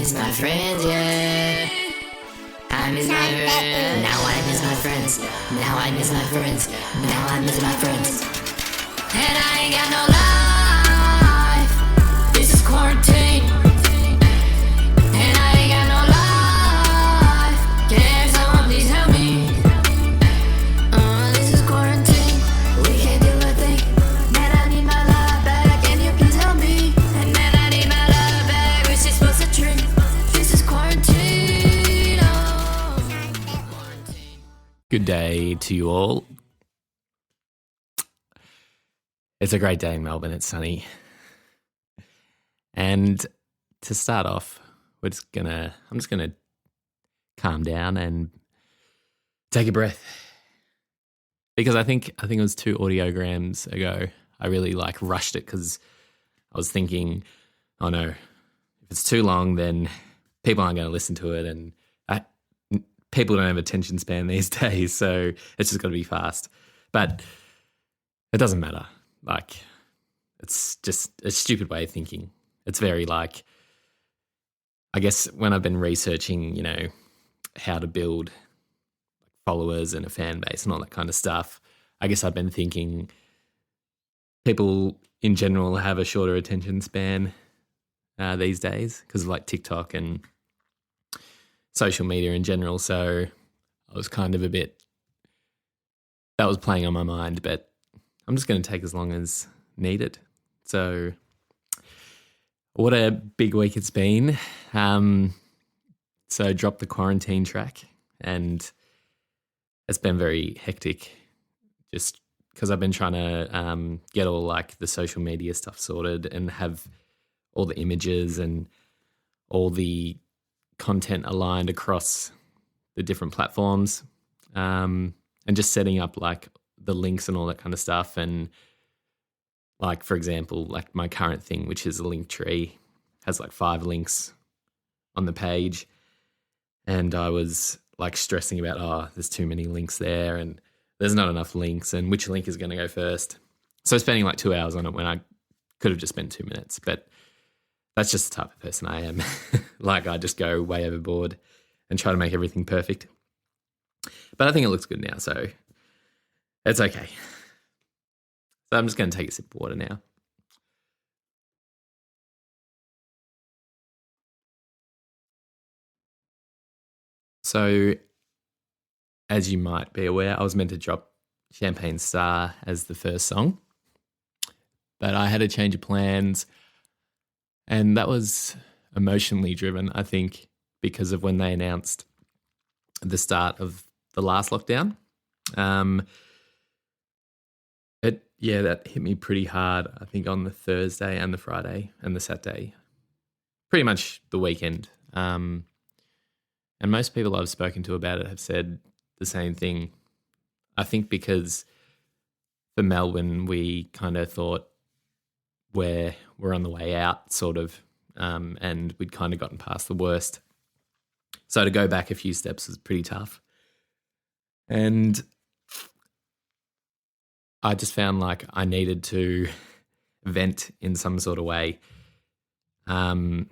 miss my friends, yeah. I miss my friends. Now I miss my friends. Now I miss my friends. Now I miss my friends. And I ain't got no life. This is quarantine. And I ain't got no life. Can someone please help me? This is quarantine. We can't do a thing. Man, I need my life back. Can you please help me? And then I need my life back. We're just supposed to drink. This is quarantine. Good day to you all. It's a great day in Melbourne. It's sunny. And to start off, I'm just gonna calm down and take a breath. Because I think it was 2 audiograms ago, I really rushed it because I was thinking, oh no, if it's too long, then people aren't going to listen to it, and people don't have attention span these days, so it's just got to be fast. But it doesn't matter. It's just a stupid way of thinking. It's very I guess when I've been researching, how to build followers and a fan base and all that kind of stuff, I guess I've been thinking people in general have a shorter attention span these days because of TikTok and social media in general. So I was kind of that was playing on my mind, but I'm just going to take as long as needed. So what a big week it's been. So dropped the quarantine track, and it's been very hectic just because I've been trying to get all the social media stuff sorted and have all the images and all the content aligned across the different platforms, and just setting up the links and all that kind of stuff. And for example, my current thing, which is a link tree, has 5 links on the page. And I was stressing about, there's too many links there and there's not enough links and which link is going to go first. So spending 2 hours on it when I could have just spent 2 minutes. But that's just the type of person I am. I just go way overboard and try to make everything perfect. But I think it looks good now, so it's okay. So I'm just going to take a sip of water now. So, as you might be aware, I was meant to drop Champagne Star as the first song, but I had a change of plans, and that was emotionally driven, I think, because of when they announced the start of the last lockdown. That hit me pretty hard, I think, on the Thursday and the Friday and the Saturday, pretty much the weekend. And most people I've spoken to about it have said the same thing. I think because for Melbourne, we kind of thought we're on the way out, sort of, and we'd kind of gotten past the worst. So to go back a few steps was pretty tough. And I just found I needed to vent in some sort of way. I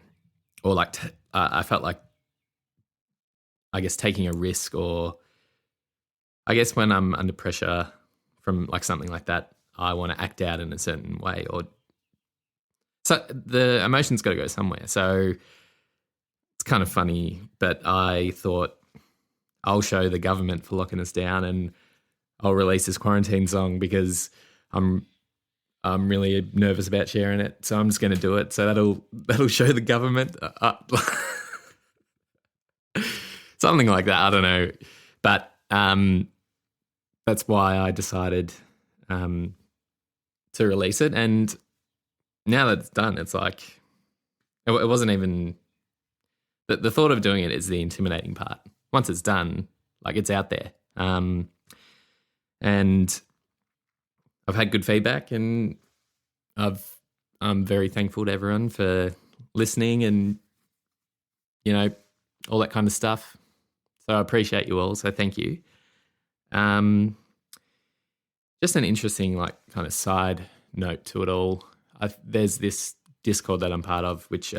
felt I guess taking a risk, or I guess when I'm under pressure from something like that, I want to act out in a certain way, so the emotions got to go somewhere. So it's kind of funny, but I thought I'll show the government for locking us down and I'll release this quarantine song because I'm really nervous about sharing it. So I'm just going to do it. So that'll show the government something like that. I don't know, but that's why I decided to release it. And now that it's done, it's it wasn't even the thought of doing it is the intimidating part. Once it's done, it's out there. And I've had good feedback, and I'm very thankful to everyone for listening and, all that kind of stuff. So I appreciate you all. So thank you. Just an interesting, kind of side note to it all. There's this Discord that I'm part of, which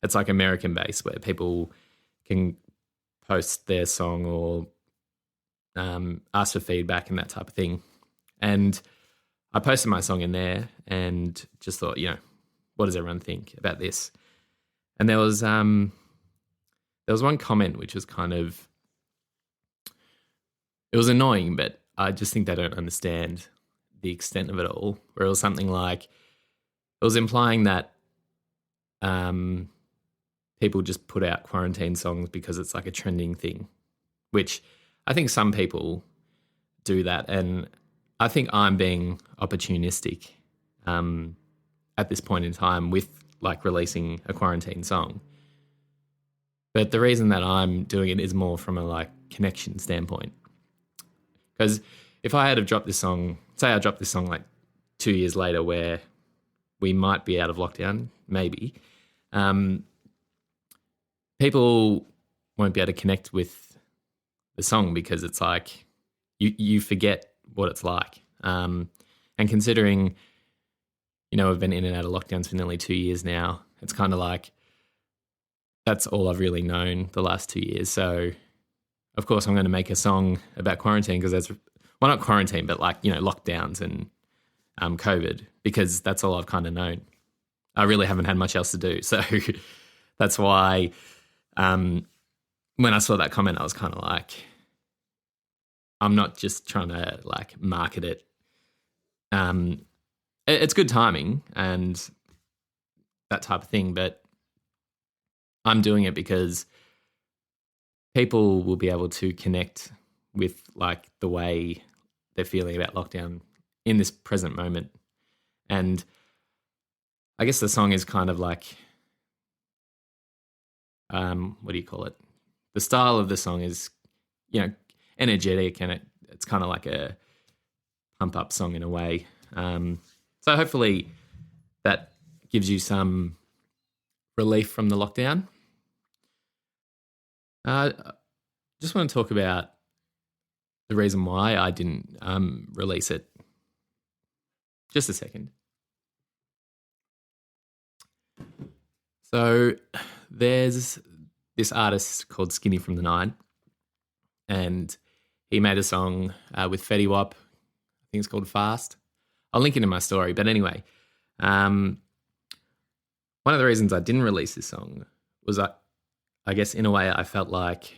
it's like American based where people can post their song or ask for feedback and that type of thing. And I posted my song in there and just thought, what does everyone think about this? And there was one comment which was kind of, it was annoying, but I just think they don't understand the extent of it all. Where it was something like, it was implying that people just put out quarantine songs because it's like a trending thing, which I think some people do that. And I think I'm being opportunistic at this point in time with like releasing a quarantine song. But the reason that I'm doing it is more from a like connection standpoint. Because if I had have dropped this song, say I dropped this song like 2 years later where we might be out of lockdown, maybe, people won't be able to connect with the song because it's like you forget what it's like. And considering, I've been in and out of lockdowns for nearly 2 years now, it's kind of like that's all I've really known the last 2 years. So, of course, I'm going to make a song about quarantine because that's, well, not quarantine, but like, lockdowns and COVID, because that's all I've kind of known. I really haven't had much else to do. So that's why when I saw that comment, I was kind of like, I'm not just trying to like market it. It's good timing and that type of thing, but I'm doing it because people will be able to connect with like the way they're feeling about lockdown in this present moment. And I guess the song is kind of like, what do you call it? The style of the song is, energetic, and it's kind of like a pump up song in a way. So hopefully that gives you some relief from the lockdown. Just want to talk about the reason why I didn't release it. Just a second. So there's this artist called Skinny from the Nine, and he made a song with Fetty Wap. I think it's called Fast. I'll link it in my story. But anyway, one of the reasons I didn't release this song was I guess in a way I felt like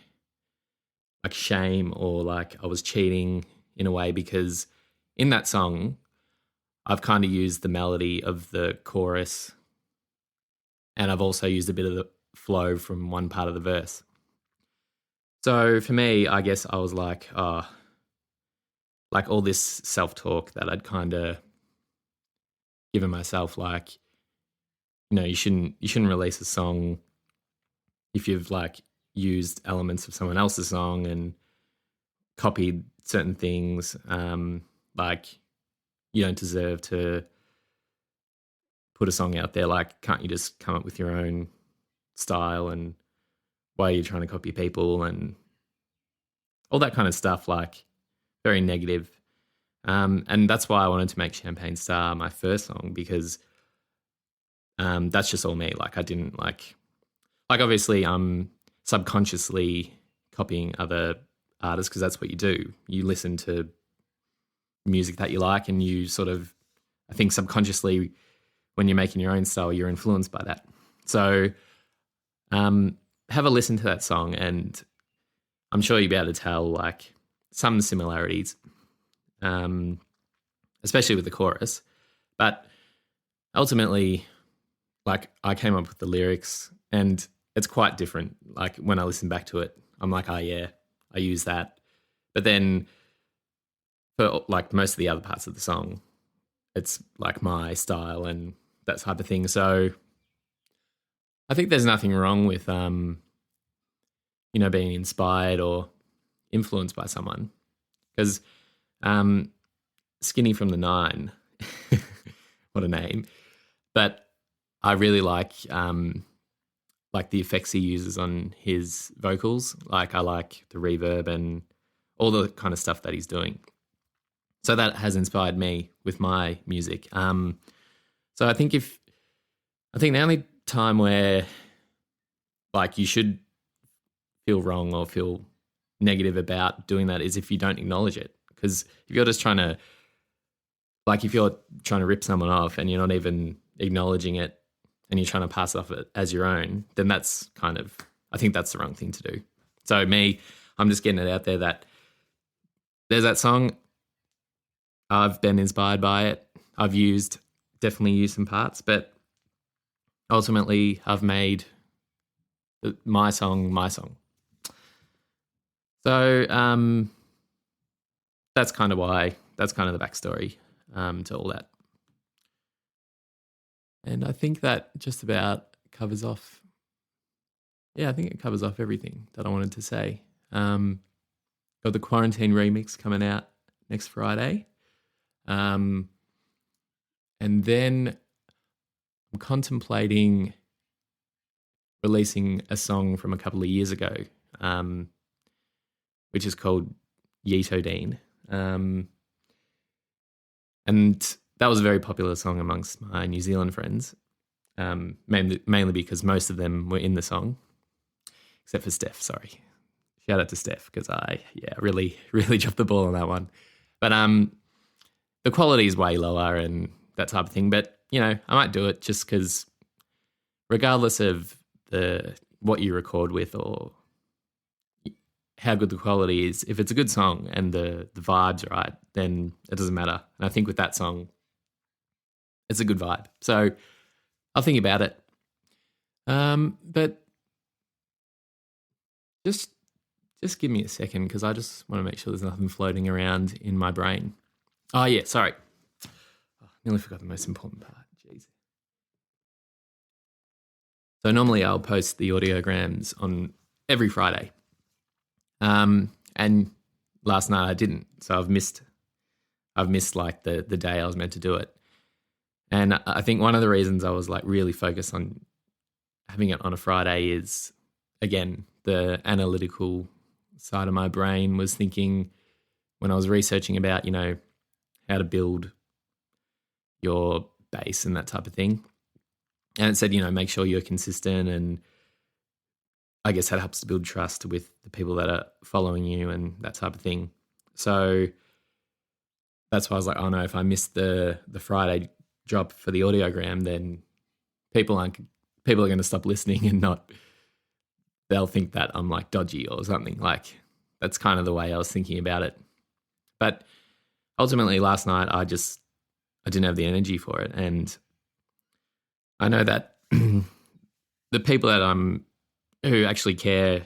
shame or like I was cheating in a way, because in that song I've kind of used the melody of the chorus and I've also used a bit of the flow from one part of the verse. So for me, I guess I was like, like all this self-talk that I'd kind of given myself, like, you shouldn't release a song if you've like used elements of someone else's song and copied certain things. Like, you don't deserve to put a song out there. Like, can't you just come up with your own style, and why are you trying to copy people and all that kind of stuff, like very negative. And that's why I wanted to make Champagne Star my first song, because that's just all me. Like I didn't like obviously I'm subconsciously copying other artists because that's what you do. You listen to music that you like and you sort of, I think subconsciously when you're making your own style, you're influenced by that. So have a listen to that song and I'm sure you'll be able to tell like some similarities, especially with the chorus. But ultimately, like I came up with the lyrics and it's quite different. Like when I listen back to it, I'm like, oh yeah, I use that. But then for like most of the other parts of the song, it's like my style and that type of thing. So I think there's nothing wrong with, being inspired or influenced by someone, because Skinny from the Nine, what a name. But I really like the effects he uses on his vocals. Like I like the reverb and all the kind of stuff that he's doing. So that has inspired me with my music. So I think the only time where like you should feel wrong or feel negative about doing that is if you don't acknowledge it. Because if you're just trying to, like if you're trying to rip someone off and you're not even acknowledging it and you're trying to pass it off as your own, then that's kind of, I think that's the wrong thing to do. So I'm just getting it out there that there's that song. I've been inspired by it. I've definitely used some parts, but ultimately I've made my song my song. So that's kind of the backstory to all that. And I think that just about covers off. Yeah, I think it covers off everything that I wanted to say. Got the Quarantine remix coming out next Friday. And then I'm contemplating releasing a song from a couple of years ago, which is called Yeetodine. And that was a very popular song amongst my New Zealand friends, mainly because most of them were in the song, except for Steph, sorry. Shout out to Steph because I really, really dropped the ball on that one. But the quality is way lower and that type of thing. But, I might do it just because regardless of what you record with or how good the quality is, if it's a good song and the vibe's right, then it doesn't matter. And I think with that song, it's a good vibe. So I'll think about it. But just give me a second because I just want to make sure there's nothing floating around in my brain. Oh, yeah, sorry. I nearly forgot the most important part. Jeez. So normally I'll post the audiograms on every Friday. And last night I didn't. So I've missed like the day I was meant to do it. And I think one of the reasons I was like really focused on having it on a Friday is, again, the analytical side of my brain was thinking when I was researching about, how to build your base and that type of thing. And it said, make sure you're consistent, and I guess that helps to build trust with the people that are following you and that type of thing. So that's why I was like, oh no, if I miss the Friday drop for the audiogram, then people are going to stop listening and they'll think that I'm like dodgy or something. Like that's kind of the way I was thinking about it. But ultimately last night I didn't have the energy for it. And I know that the people who actually care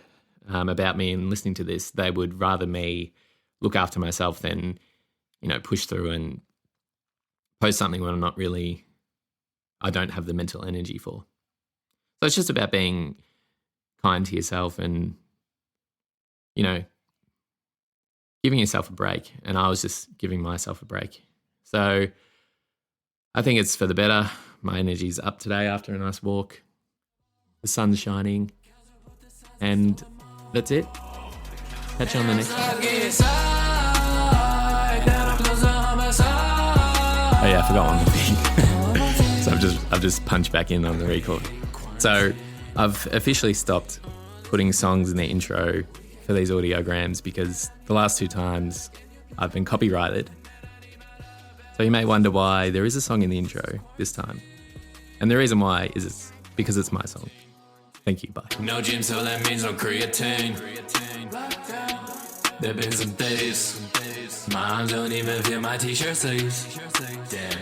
about me and listening to this, they would rather me look after myself than, push through and post something when I don't have the mental energy for. So it's just about being kind to yourself and, giving yourself a break. And I was just giving myself a break. So I think it's for the better. My energy's up today after a nice walk. The sun's shining. And that's it. Catch you on the next one. Oh yeah, I forgot one thing. So I've just punched back in on the record. So I've officially stopped putting songs in the intro for these audiograms because the last 2 times I've been copyrighted. So you may wonder why there is a song in the intro this time. And the reason why is because it's my song. Thank you, bye. No gym, so that means no creatine. There been some days my arms don't even fit my t-shirt sleeves. Damn.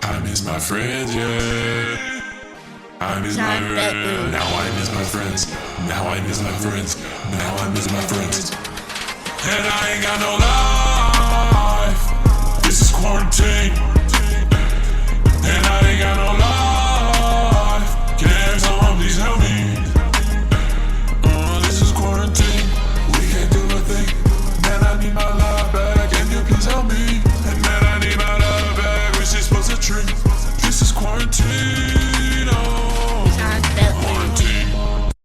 I miss my friends, yeah. I miss my friends. Now I miss my friends. Now I miss my friends. Now I miss my friends. And I ain't got no love.